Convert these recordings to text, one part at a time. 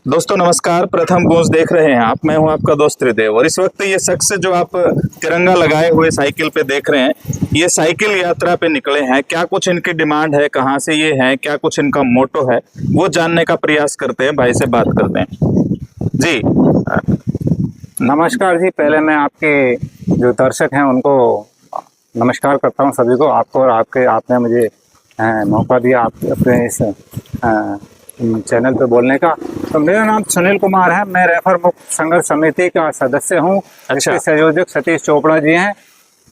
दोस्तों नमस्कार, प्रथम गूंज देख रहे हैं आप। मैं हूं आपका दोस्त त्रिदेव और इस वक्त ये शख्स जो आप तिरंगा लगाए हुए साइकिल पे देख रहे हैं, ये साइकिल यात्रा पे निकले हैं। क्या कुछ इनकी डिमांड है, कहां से ये हैं, क्या कुछ इनका मोटो है, वो जानने का प्रयास करते हैं। भाई से बात करते हैं। जी नमस्कार जी। पहले मैं आपके जो दर्शक हैं उनको नमस्कार करता हूं, सभी को, आपको और आपने मुझे मौका दिया आप अपने इस चैनल पे बोलने का। तो मेरा नाम सुनील कुमार है, मैं रेफर मुक्त संघर्ष समिति का सदस्य हूं। अच्छा। इसके संयोजक सतीश चोपड़ा जी हैं।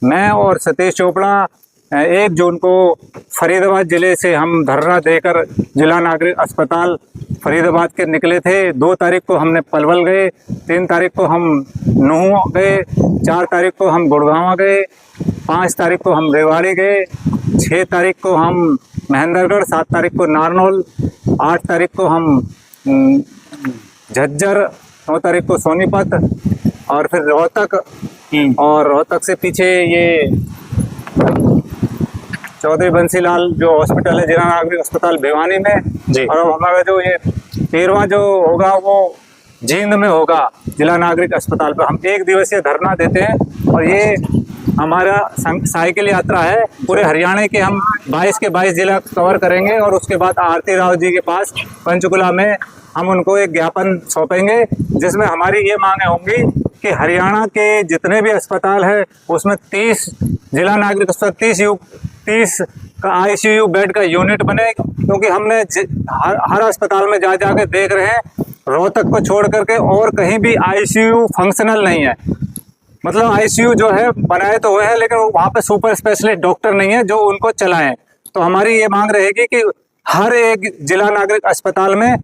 मैं और सतीश चोपड़ा 1 जून को फरीदाबाद जिले से हम धरना देकर जिला नागरिक अस्पताल फरीदाबाद के निकले थे। 2 तारीख को हमने पलवल गए, 3 तारीख को हम नूह गए, 4 तारीख को हम गुड़गांव गए, 5 तारीख को हम रेवाड़ी गए, 6 तारीख को हम महेंद्रगढ़, 7 तारीख को नारनौल, 8 तारीख को हम झज्जर, 9 तारीख को सोनीपत और फिर रोहतक, और रोहतक से पीछे ये चौधरी बंसीलाल जो हॉस्पिटल है, जिला नागरिक अस्पताल भिवानी में जी। और अब हमारा जो ये 13वां जो होगा वो जींद में होगा, जिला नागरिक अस्पताल पर। हम 1 दिवसीय धरना देते हैं और ये हमारा साइकिल यात्रा है। पूरे हरियाणा के हम 22 के 22 जिला कवर करेंगे और उसके बाद आरती राव जी के पास पंचकुला में हम उनको एक ज्ञापन सौंपेंगे, जिसमें हमारी ये मांगे होंगी कि हरियाणा के जितने भी अस्पताल है उसमें 30 जिला नागरिक अस्पताल 30 का ICU बेड का यूनिट बने, क्योंकि हमने हर अस्पताल में जा के देख रहे हैं, रोहतक को छोड़ करके और कहीं भी ICU फंक्शनल नहीं है। मतलब ICU जो है बनाए तो हुए हैं, लेकिन वहाँ पे सुपर स्पेशलिस्ट डॉक्टर नहीं है जो उनको चलाएं। तो हमारी ये मांग रहेगी कि हर एक जिला नागरिक अस्पताल में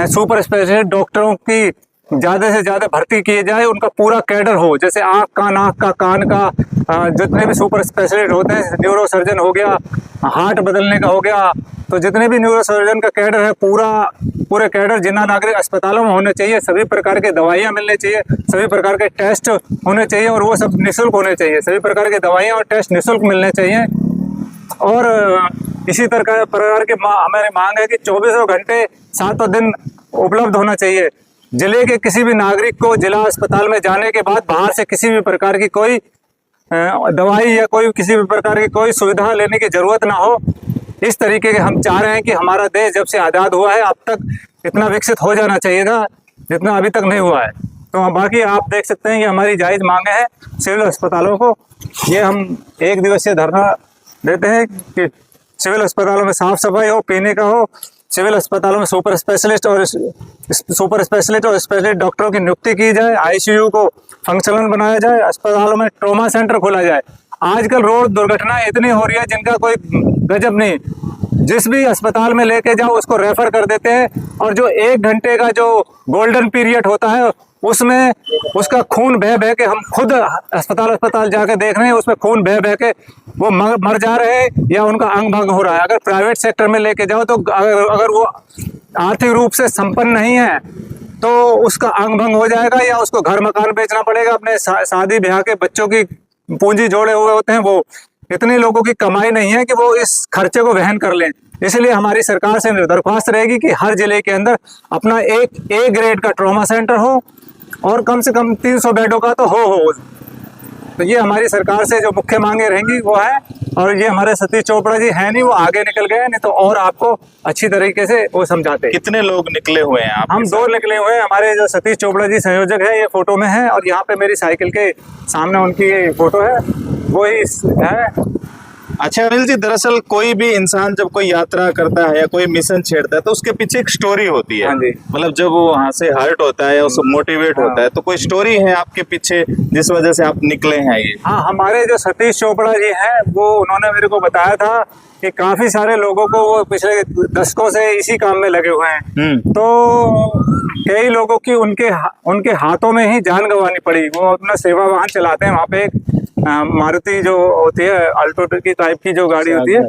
सुपर स्पेशलिस्ट डॉक्टरों की ज़्यादा से ज़्यादा भर्ती किए जाए, उनका पूरा कैडर हो। जैसे आँख का, नाक का, कान का, जितने भी सुपर स्पेशलिस्ट होते हैं, न्यूरो सर्जन हो गया, हार्ट बदलने का हो गया, तो जितने भी न्यूरो सर्जन का कैडर है पूरे कैडर जिला नागरिक अस्पतालों में होने चाहिए। सभी प्रकार की दवाइयाँ मिलनी चाहिए, सभी प्रकार के टेस्ट होने चाहिए और वो सब निःशुल्क होने चाहिए। सभी प्रकार की दवाइयाँ और टेस्ट निःशुल्क मिलने चाहिए। और इसी प्रकार की हमारी मांग है कि 24 घंटे 7 दिन उपलब्ध होना चाहिए। जिले के किसी भी नागरिक को जिला अस्पताल में जाने के बाद बाहर से किसी भी प्रकार की कोई दवाई या किसी भी प्रकार की कोई सुविधा लेने की जरूरत ना हो। इस तरीके के हम चाह रहे हैं कि हमारा देश जब से आज़ाद हुआ है अब तक इतना विकसित हो जाना चाहिए था जितना अभी तक नहीं हुआ है। तो बाकी आप देख सकते हैं कि हमारी जायज़ मांगे हैं सिविल अस्पतालों को। ये हम 1 दिवसीय धरना देते हैं कि सिविल अस्पतालों में साफ सफाई हो, पीने का हो, सिविल अस्पतालों में सुपर स्पेशलिस्ट और स्पेशलिस्ट डॉक्टरों की नियुक्ति की जाए, ICU को फंक्शनल बनाया जाए, अस्पतालों में ट्रॉमा सेंटर खोला जाए। आजकल रोड दुर्घटना इतनी हो रही है जिनका कोई गजब नहीं। जिस भी अस्पताल में लेके जाओ उसको रेफर कर देते हैं, और जो 1 घंटे का जो गोल्डन पीरियड होता है उसमें उसका खून बह के, हम खुद अस्पताल जाके देख रहे हैं, उसमें खून बह के वो मर जा रहे हैं या उनका अंग भंग हो रहा है। अगर प्राइवेट सेक्टर में लेके जाओ तो अगर वो आर्थिक रूप से संपन्न नहीं है तो उसका अंग भंग हो जाएगा या उसको घर मकान बेचना पड़ेगा। अपने शादी ब्याह के बच्चों की पूंजी जोड़े हुए होते हैं, वो इतने लोगों की कमाई नहीं है कि वो इस खर्चे को वहन कर लें। इसलिए हमारी सरकार से दरख्वास्त रहेगी कि हर जिले के अंदर अपना एक A ग्रेड का ट्रॉमा सेंटर हो और कम से कम 300 बेडों का तो हो। तो ये हमारी सरकार से जो मुख्य मांगे रहेंगी वो है। और ये हमारे सतीश चोपड़ा जी है नहीं, वो आगे निकल गए, नहीं तो और आपको अच्छी तरीके से वो समझाते। कितने लोग निकले हुए हैं आप? हम 2 निकले हुए हैं। हमारे जो सतीश चोपड़ा जी संयोजक है, ये फोटो में है, और यहाँ पे मेरी साइकिल के सामने उनकी ये फोटो है, वो ही है। अच्छा अनिल जी, दरअसल कोई भी इंसान जब कोई यात्रा करता है या कोई मिशन छेड़ता है तो उसके पीछे एक स्टोरी होती है। हाँ जी। मतलब जब वो वहाँ से हर्ट होता है या उसको मोटिवेट होता है, तो कोई स्टोरी है आपके पीछे जिस वजह से आप निकले हैं ये? हाँ, हमारे जो सतीश चोपड़ा जी हैं वो उन्होंने मेरे को बताया था कि काफी सारे लोगों को वो पिछले दशकों से इसी काम में लगे हुए हैं। तो कई लोगों की उनके हाथों में ही जान गंवानी पड़ी। वो अपना सेवा वाहन चलाते हैं, वहाँ पे एक मारुति जो होती है अल्टो की टाइप की जो गाड़ी होती है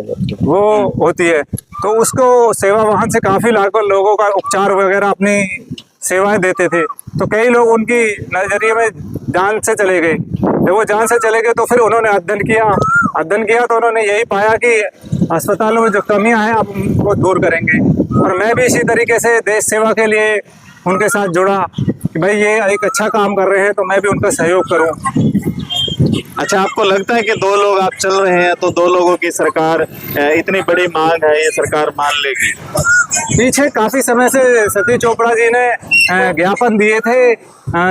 वो होती है, तो उसको सेवा वाहन से काफी लाखों लोगों का उपचार वगैरह अपनी सेवाएं देते थे। तो कई लोग उनकी नजरिए में जान से चले गए। जब वो जान से चले गए तो फिर उन्होंने अध्ययन किया तो उन्होंने यही पाया कि अस्पतालों में जो कमियां हैं आप उनको दूर करेंगे। और मैं भी इसी तरीके से देश सेवा के लिए उनके साथ जुड़ा कि भाई ये एक अच्छा काम कर रहे हैं तो मैं भी उनका सहयोग करूं। अच्छा, आपको लगता है कि दो लोग आप चल रहे हैं तो दो लोगों की सरकार, इतनी बड़ी मांग है, ये सरकार मान लेगी? पीछे काफी समय से सतीश चोपड़ा जी ने ज्ञापन दिए थे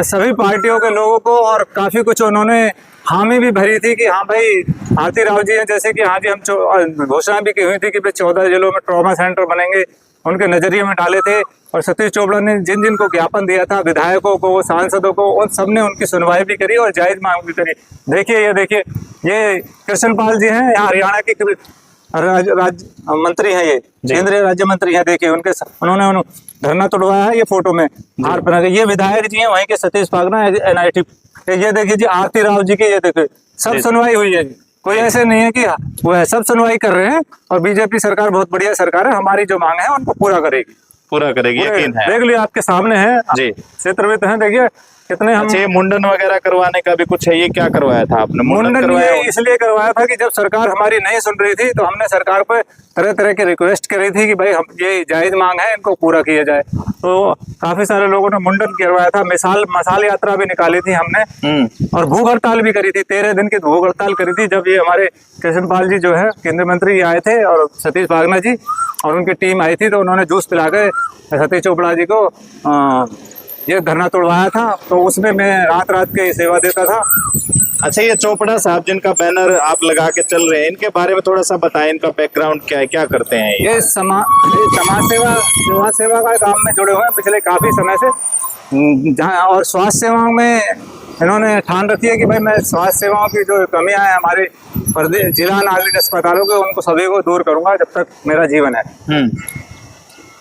सभी पार्टियों के लोगों को, और काफी कुछ उन्होंने हामी भी भरी थी कि हाँ भाई आरती राव जी हैं, जैसे कि हाँ जी हम घोषणा भी की हुई थी कि भाई 14 जिलों में ट्रॉमा सेंटर बनेंगे, उनके नजरिए में डाले थे। और सतीश चोपड़ा ने जिन जिन को ज्ञापन दिया था, विधायकों को, सांसदों को, उन सब ने उनकी सुनवाई भी करी और जायज मांग भी करी। देखिए ये कृष्णपाल जी हैं, यहाँ हरियाणा के राज्य मंत्री हैं, ये केंद्रीय राज्य मंत्री हैं। देखिए उन्होंने धरना तोड़वाया है, ये फोटो में हार पहना के। ये विधायक जी हैं वहीं के, सतीश पागना NIT। ये देखिए जी आरती राव जी की, ये देखिए सब सुनवाई हुई है। कोई ऐसे नहीं है कि वो है, सब सुनवाई कर रहे हैं। और बीजेपी सरकार बहुत बढ़िया सरकार है, हमारी जो मांग है उनको पूरा करेगी, यकीन है। देख लिया आपके सामने है जी, क्षेत्रविद हैं, देखिए कितने हम। अच्छा, मुंडन वगैरह करवाने का भी कुछ है, ये क्या करवाया था आपने? मुंडन इसलिए करवाया था कि जब सरकार हमारी नहीं सुन रही थी तो हमने सरकार पर तरह तरह की रिक्वेस्ट करी थी कि भाई हम ये जायज मांग है, इनको पूरा किया जाए। तो काफी सारे लोगों ने मुंडन करवाया था, मसाल यात्रा भी निकाली थी हमने, और भूख हड़ताल भी करी थी, 13 दिन की भूख हड़ताल करी थी। जब ये हमारे कृष्णपाल जी जो है केंद्रीय मंत्री आए थे और सतीश पागना जी और उनकी टीम आई थी, तो उन्होंने जूस पिला के सतीश चोपड़ा जी को ये धरना तोड़वाया था। तो उसमें मैं रात रात के सेवा देता था। अच्छा, ये चोपड़ा साहब जिनका बैनर आप लगा के चल रहे हैं, इनके बारे में थोड़ा सा बताएं, इनका बैकग्राउंड क्या है, क्या करते हैं? ये समाज सेवा का काम में जुड़े हुए हैं पिछले काफी समय से, जहाँ और स्वास्थ्य सेवाओं में इन्होंने ठान रखी है कि भाई मैं स्वास्थ्य सेवाओं की जो कमियां हैं हमारे प्रदेश जिला नागरिक अस्पतालों के, उनको सभी को दूर करूंगा जब तक मेरा जीवन है।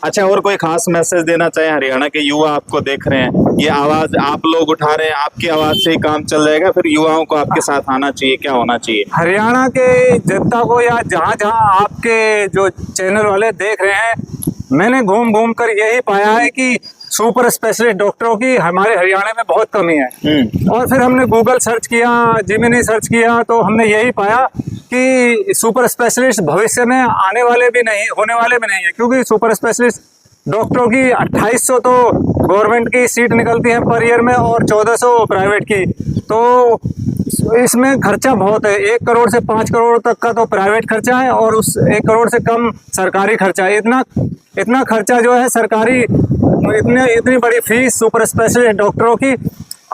अच्छा, और कोई खास मैसेज देना चाहे? हरियाणा के युवा आपको देख रहे हैं, ये आवाज आप लोग उठा रहे हैं, आपकी आवाज से ही काम चल जाएगा, फिर युवाओं को आपके साथ आना चाहिए, क्या होना चाहिए? हरियाणा के जनता को, या जहाँ जहाँ आपके जो चैनल वाले देख रहे हैं, मैंने घूम घूम कर यही पाया है कि सुपर स्पेशलिस्ट डॉक्टरों की हमारे हरियाणा में बहुत कमी है। और फिर हमने गूगल सर्च किया, जिमिनी सर्च किया, तो हमने यही पाया कि सुपर स्पेशलिस्ट भविष्य में आने वाले भी नहीं, होने वाले भी नहीं है, क्योंकि सुपर स्पेशलिस्ट डॉक्टरों की 2800 तो गवर्नमेंट की सीट निकलती है पर ईयर में और 1400 प्राइवेट की। तो इसमें खर्चा बहुत है, 1 करोड़ से 5 करोड़ तक का तो प्राइवेट खर्चा है और उस 1 करोड़ से कम सरकारी खर्चा है। इतना खर्चा जो है सरकारी, इतनी बड़ी फीस सुपर स्पेशलिस्ट डॉक्टरों की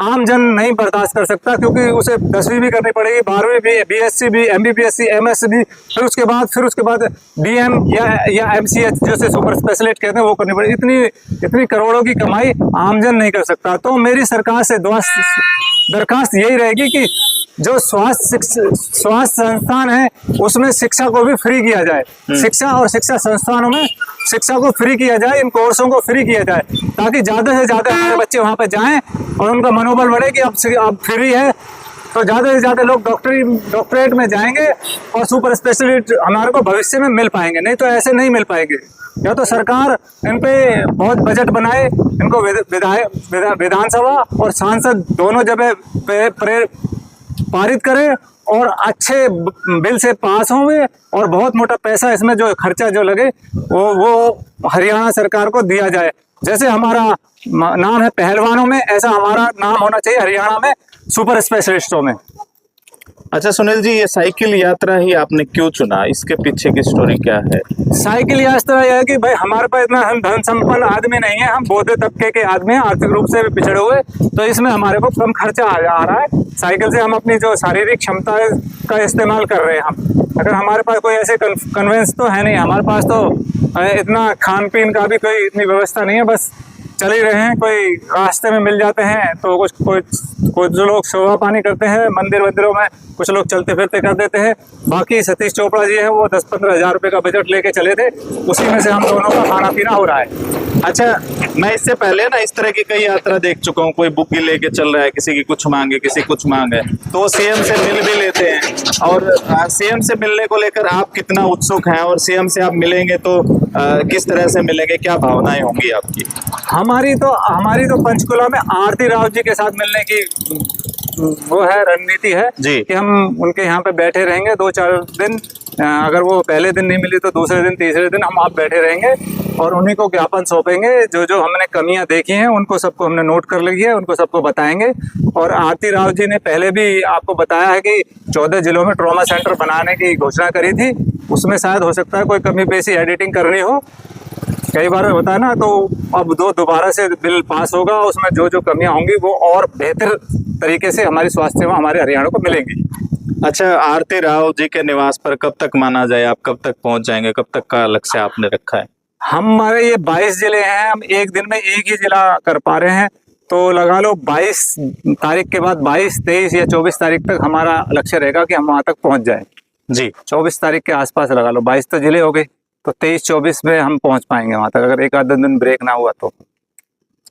आम जन नहीं बर्दाश्त कर सकता, क्योंकि उसे 10वीं भी करनी पड़ेगी, 12वीं भी, BSc भी, MBBSc, MS भी, फिर उसके बाद DM या MCH जैसे सुपर स्पेशलिस्ट कहते हैं वो करनी पड़ेगी। इतनी करोड़ों की कमाई आमजन नहीं कर सकता। तो मेरी सरकार से दरखास्त यही रहेगी कि जो स्वास्थ्य संस्थान है उसमें शिक्षा को भी फ्री किया जाए, शिक्षा और शिक्षा संस्थानों में शिक्षा को फ्री किया जाए, इन कोर्सों को फ्री किया जाए, ताकि ज्यादा से ज्यादा हमारे बच्चे वहां पर जाएं और उनका मनोबल बढ़े कि अब फ्री है तो ज्यादा से ज्यादा लोग डॉक्टरेट में जाएंगे और सुपर स्पेशलिस्ट हमारे को भविष्य में मिल पाएंगे, नहीं तो ऐसे नहीं मिल पाएंगे। या तो सरकार इन पे बहुत बजट बनाए, इनको विधानसभा और सांसद दोनों जगह पारित करे और अच्छे बिल से पास होंगे और बहुत मोटा पैसा इसमें जो खर्चा जो लगे वो हरियाणा सरकार को दिया जाए। जैसे हमारा नाम है पहलवानों में, ऐसा हमारा नाम होना चाहिए हरियाणा में सुपर स्पेशलिस्टों में। अच्छा सुनील जी, ये साइकिल यात्रा ही आपने क्यों चुना, इसके पीछे की स्टोरी क्या है? साइकिल यात्रा यह है कि भाई हमारे पास इतना हम धन संपन्न आदमी नहीं है, हम बौद्ध तबके के आदमी हैं, आर्थिक रूप से भी पिछड़े हुए, तो इसमें हमारे को कम खर्चा आ रहा है। साइकिल से हम अपनी जो शारीरिक क्षमता का इस्तेमाल कर रहे हैं। हम अगर हमारे पास कोई ऐसे कन्वेंस तो है नहीं, हमारे पास तो इतना खान पीन का भी कोई इतनी व्यवस्था नहीं है, बस चल ही रहे हैं। कोई रास्ते में मिल जाते हैं तो कुछ जो लोग सेवा पानी करते हैं मंदिरों में, कुछ लोग चलते फिरते कर देते हैं। बाकी सतीश चोपड़ा जी हैं, वो 10-15 हज़ार रुपये का बजट लेके चले थे, उसी में से हम दोनों का खाना पीना हो रहा है। अच्छा, मैं इससे पहले ना इस तरह की कई यात्रा देख चुका हूँ, कोई बुकी लेके चल रहा है, किसी की कुछ मांगे, किसी कुछ मांगे, तो वो CM से मिल भी लेते हैं। और CM से मिलने को लेकर आप कितना उत्सुक हैं, और CM से आप मिलेंगे तो किस तरह से मिलेंगे, क्या भावनाएं होंगी आपकी? हमारी तो पंचकुला में आरती राव जी के साथ मिलने की वो है रणनीति है जी, कि हम उनके यहाँ पे बैठे रहेंगे 2-4 दिन। अगर वो पहले दिन नहीं मिली तो दूसरे दिन तीसरे दिन हम आप बैठे रहेंगे और उन्हीं को ज्ञापन सौंपेंगे। जो जो हमने कमियां देखी हैं उनको सबको हमने नोट कर ली है, उनको सबको बताएंगे। और आरती राव जी ने पहले भी आपको बताया है कि 14 जिलों में ट्रॉमा सेंटर बनाने की घोषणा करी थी, उसमें शायद हो सकता है कोई कमी पेशी एडिटिंग करनी हो, कई बार होता है ना। तो अब दोबारा से बिल पास होगा, उसमें जो जो कमियां होंगी वो और बेहतर तरीके से हमारी स्वास्थ्य सेवा हमारे हरियाणा को मिलेंगी। अच्छा, आरती राव जी के निवास पर कब तक माना जाए, आप कब तक पहुंच जाएंगे, कब तक का लक्ष्य आपने रखा है? हमारे ये 22 जिले हैं, हम एक दिन में एक ही जिला कर पा रहे हैं, तो लगा लो 22 तारीख के बाद 22, 23 या 24 तारीख तक हमारा लक्ष्य रहेगा कि हम वहां तक पहुंच जाएं। जी, 24 तारीख के आसपास लगा लो, 22 तो जिले हो गए, तो 23-24 में हम पहुंच पाएंगे वहां तक, अगर एक आधा दिन ब्रेक ना हुआ तो।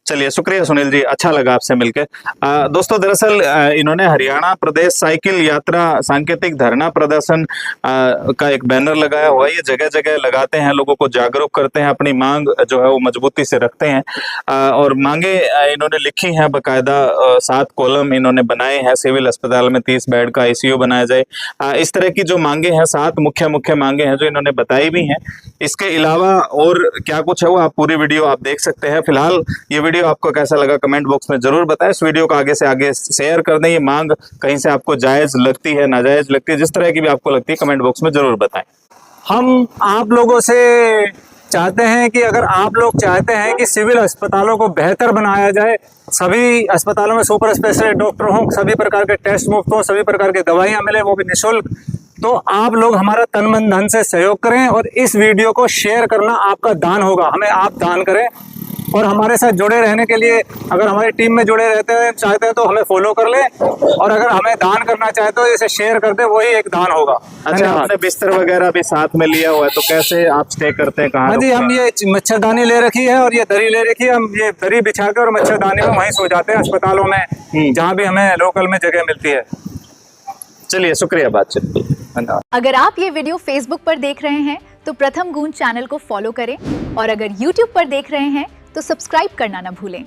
चलिए, शुक्रिया सुनील जी, अच्छा लगा आपसे मिलकर। दोस्तों, दरअसल इन्होंने हरियाणा प्रदेश साइकिल यात्रा सांकेतिक धरना प्रदर्शन का एक बैनर लगाया हुआ है। ये जगह जगह लगाते हैं, लोगों को जागरूक करते हैं, अपनी मांग जो है वो मजबूती से रखते हैं। और मांगे इन्होंने लिखी हैं बकायदा, 7 कॉलम इन्होंने बनाए हैं। सिविल अस्पताल में 30 बेड का ICU बनाया जाए, इस तरह की जो मांगे हैं, 7 मुख्य मांगे हैं जो इन्होंने बताई भी हैं। इसके अलावा और क्या कुछ है वो आप पूरी वीडियो आप देख सकते हैं। फिलहाल ये वीडियो आपको कैसा लगा कमेंट बॉक्स में जरूर बताएं। इस वीडियो को आगे से आगे शेयर कर दें। ये मांग कहीं से आपको जायज लगती है, नाजायज लगती है, जिस तरह की भी आपको लगती है, कमेंट बॉक्स में जरूर बताएं। हम आप लोगों से चाहते हैं कि अगर आप लोग चाहते हैं कि सिविल अस्पतालों को बेहतर बनाया जाए, सभी अस्पतालों में सुपर स्पेशलिस्ट डॉक्टर हों, सभी प्रकार के टेस्ट मुफ्त हों, सभी प्रकार की दवाइयां मिले, वो भी निःशुल्क, तो आप लोग हमारा तन मन धन से सहयोग करें और इस वीडियो को शेयर करना आपका दान होगा। हमें आप दान करें और हमारे साथ जुड़े रहने के लिए, अगर हमारी टीम में जुड़े रहते हैं चाहते हैं तो हमें फॉलो कर लें, और अगर हमें दान करना चाहते हो इसे शेयर कर दे, वही एक दान होगा। अच्छा, आपने बिस्तर वगैरह भी साथ में लिया हुआ है, तो कैसे आप स्टे करते हैं, कहाँ? हाँ जी, हम ये मच्छरदानी ले रखी है और ये दरी ले रखी है। हम ये दरी बिछा कर और मच्छरदानी में वहीं सो जाते हैं अस्पतालों में, जहाँ भी हमें लोकल में जगह मिलती है। चलिए, शुक्रिया बातचीत के लिए, धन्यवाद। अगर आप ये वीडियो फेसबुक पर देख रहे हैं तो प्रथम गूंज चैनल को फॉलो करें, और अगर यूट्यूब पर देख रहे हैं तो सब्सक्राइब करना ना भूलें।